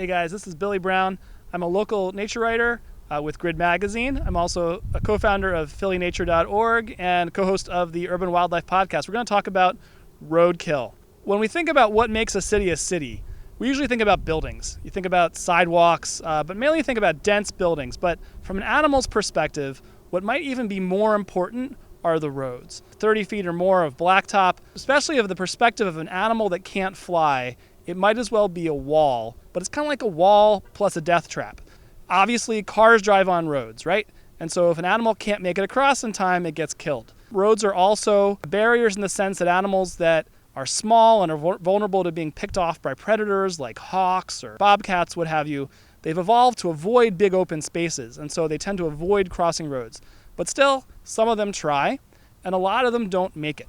Hey guys, this is Billy Brown. I'm a local nature writer with Grid Magazine. I'm also a co-founder of phillynature.org and co-host of the Urban Wildlife Podcast. We're going to talk about roadkill. When we think about what makes a city, we usually think about buildings. You think about sidewalks, but mainly you think about dense buildings. But from an animal's perspective, what might even be more important are the roads. 30 feet or more of blacktop, especially of the perspective of an animal that can't fly, it might as well be a wall, but it's kind of like a wall plus a death trap. Obviously, cars drive on roads, right? And so if an animal can't make it across in time, it gets killed. Roads are also barriers in the sense that animals that are small and are vulnerable to being picked off by predators like hawks or bobcats, what have you, they've evolved to avoid big open spaces, and so they tend to avoid crossing roads. But still, some of them try, and a lot of them don't make it.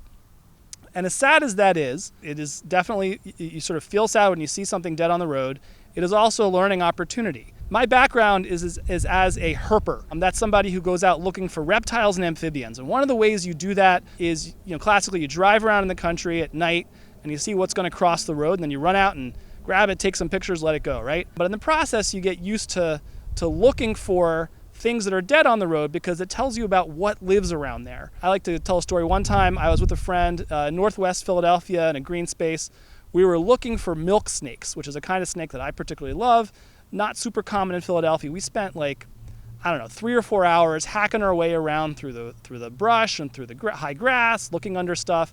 And as sad as that is, it is definitely, you sort of feel sad when you see something dead on the road. It is also a learning opportunity. My background is as a herper. That's somebody who goes out looking for reptiles and amphibians. And one of the ways you do that is, classically you drive around in the country at night and you see what's going to cross the road, and then you run out and grab it, take some pictures, let it go, right? But in the process, you get used to looking for things that are dead on the road because it tells you about what lives around there. I like to tell a story. One time I was with a friend in Northwest Philadelphia in a green space. We were looking for milk snakes, which is a kind of snake that I particularly love. Not super common in Philadelphia. We spent 3 or 4 hours hacking our way around through the brush and through the high grass, looking under stuff.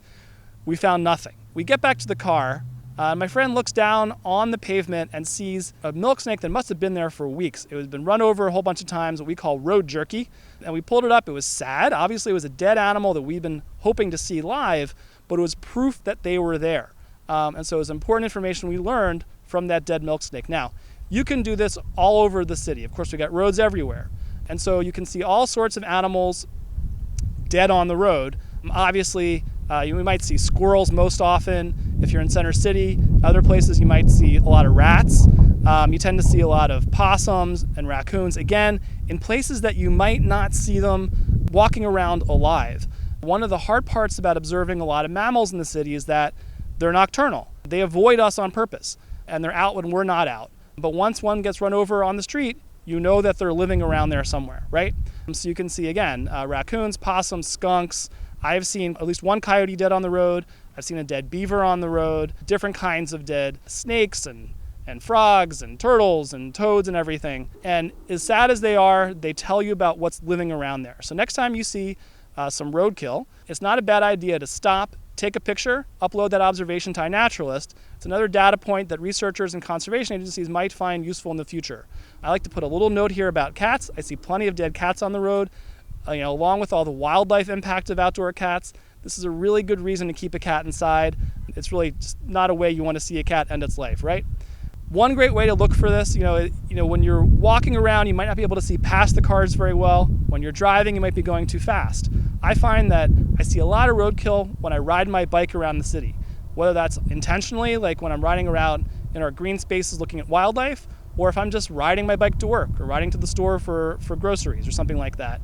We found nothing. We get back to the car. My friend looks down on the pavement and sees a milk snake that must have been there for weeks. It had been run over a whole bunch of times, what we call road jerky. And we pulled it up. It was sad. Obviously, it was a dead animal that we've been hoping to see live, but it was proof that they were there. And so it was important information we learned from that dead milk snake. Now, you can do this all over the city. Of course, we got roads everywhere. And so you can see all sorts of animals dead on the road. Obviously, you might see squirrels most often if you're in Center City. Other places you might see a lot of rats. You tend to see a lot of possums and raccoons. Again, in places that you might not see them walking around alive. One of the hard parts about observing a lot of mammals in the city is that they're nocturnal. They avoid us on purpose, and they're out when we're not out. But once one gets run over on the street, you know that they're living around there somewhere, right? So you can see, again, raccoons, possums, skunks. I've seen at least one coyote dead on the road. I've seen a dead beaver on the road, different kinds of dead snakes and frogs and turtles and toads and everything. And as sad as they are, they tell you about what's living around there. So next time you see some roadkill, it's not a bad idea to stop, take a picture, upload that observation to iNaturalist. It's another data point that researchers and conservation agencies might find useful in the future. I like to put a little note here about cats. I see plenty of dead cats on the road. Along with all the wildlife impact of outdoor cats, this is a really good reason to keep a cat inside. It's really just not a way you want to see a cat end its life, right? One great way to look for this, when you're walking around, you might not be able to see past the cars very well. When you're driving, you might be going too fast. I find that I see a lot of roadkill when I ride my bike around the city, whether that's intentionally, like when I'm riding around in our green spaces looking at wildlife, or if I'm just riding my bike to work or riding to the store for groceries or something like that.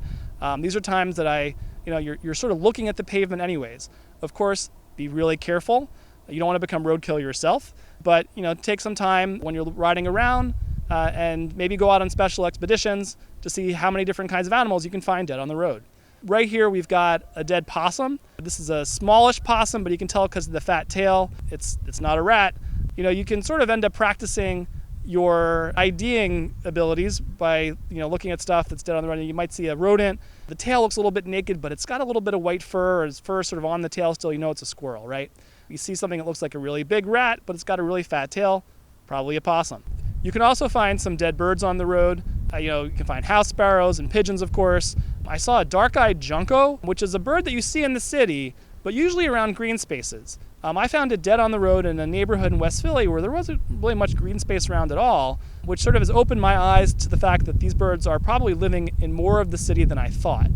These are times that you're sort of looking at the pavement anyways. Of course, be really careful. You don't want to become roadkill yourself, but take some time when you're riding around and maybe go out on special expeditions to see how many different kinds of animals you can find dead on the road. Right here we've got a dead possum. This is a smallish possum, but you can tell because of the fat tail, it's not a rat. You can sort of end up practicing your IDing abilities by looking at stuff that's dead on the road. You might see a rodent. The tail looks a little bit naked, but it's got a little bit of white fur, or its fur sort of on the tail still. It's a squirrel, right? You see something that looks like a really big rat, but it's got a really fat tail, probably a possum. You can also find some dead birds on the road. You can find house sparrows and pigeons, of course. I saw a dark-eyed Junko, which is a bird that you see in the city, but usually around green spaces. I found it dead on the road in a neighborhood in West Philly where there wasn't really much green space around at all, which sort of has opened my eyes to the fact that these birds are probably living in more of the city than I thought.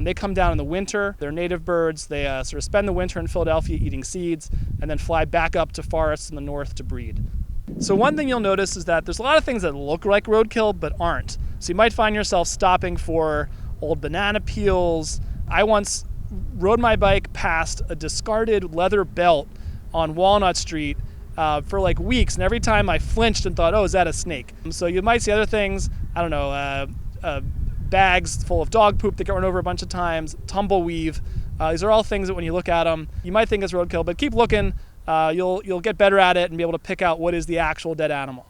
They come down in the winter. They're native birds. They sort of spend the winter in Philadelphia eating seeds and then fly back up to forests in the north to breed. So one thing you'll notice is that there's a lot of things that look like roadkill but aren't. So you might find yourself stopping for old banana peels. I once rode my bike past a discarded leather belt on Walnut Street for like weeks, and every time I flinched and thought, oh, is that a snake? So you might see other things, I don't know, bags full of dog poop that get run over a bunch of times, tumbleweave. These are all things that when you look at them, you might think it's roadkill, but keep looking. You'll get better at it and be able to pick out what is the actual dead animal.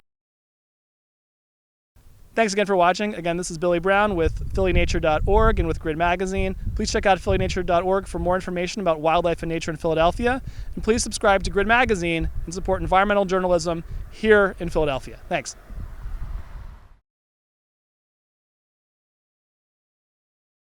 Thanks again for watching. Again, this is Billy Brown with phillynature.org and with Grid Magazine. Please check out phillynature.org for more information about wildlife and nature in Philadelphia. And please subscribe to Grid Magazine and support environmental journalism here in Philadelphia. Thanks.